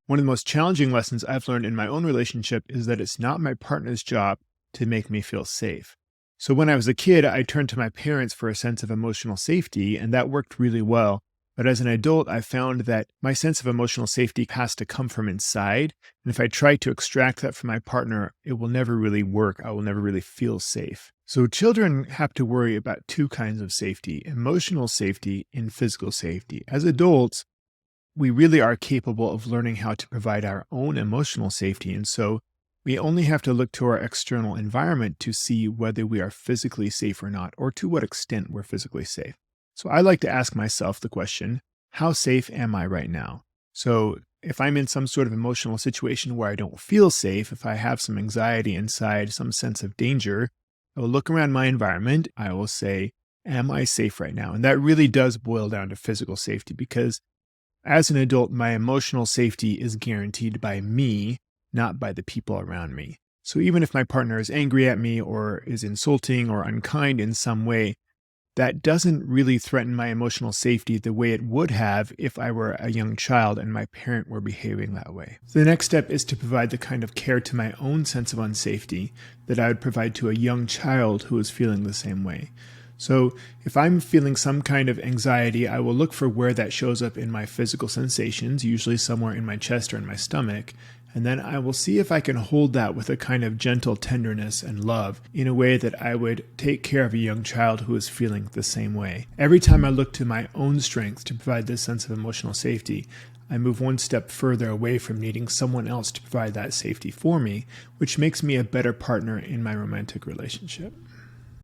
One of the most challenging lessons I've learned in my own relationship is that it's not my partner's job to make me feel safe. So when I was a kid, I turned to my parents for a sense of emotional safety, and that worked really well. But as an adult, I found that my sense of emotional safety has to come from inside. And if I try to extract that from my partner, it will never really work. I will never really feel safe. So children have to worry about two kinds of safety: emotional safety and physical safety. As adults, we really are capable of learning how to provide our own emotional safety. And so we only have to look to our external environment to see whether we are physically safe or not, or to what extent we're physically safe. So I like to ask myself the question, how safe am I right now? So if I'm in some sort of emotional situation where I don't feel safe, if I have some anxiety inside, some sense of danger, I will look around my environment. I will say, am I safe right now? And that really does boil down to physical safety, because as an adult, my emotional safety is guaranteed by me, not by the people around me. So even if my partner is angry at me or is insulting or unkind in some way, that doesn't really threaten my emotional safety the way it would have if I were a young child and my parent were behaving that way. So the next step is to provide the kind of care to my own sense of unsafety that I would provide to a young child who is feeling the same way. So if I'm feeling some kind of anxiety, I will look for where that shows up in my physical sensations, usually somewhere in my chest or in my stomach. And then I will see if I can hold that with a kind of gentle tenderness and love in a way that I would take care of a young child who is feeling the same way. Every time I look to my own strength to provide this sense of emotional safety, I move one step further away from needing someone else to provide that safety for me, which makes me a better partner in my romantic relationship.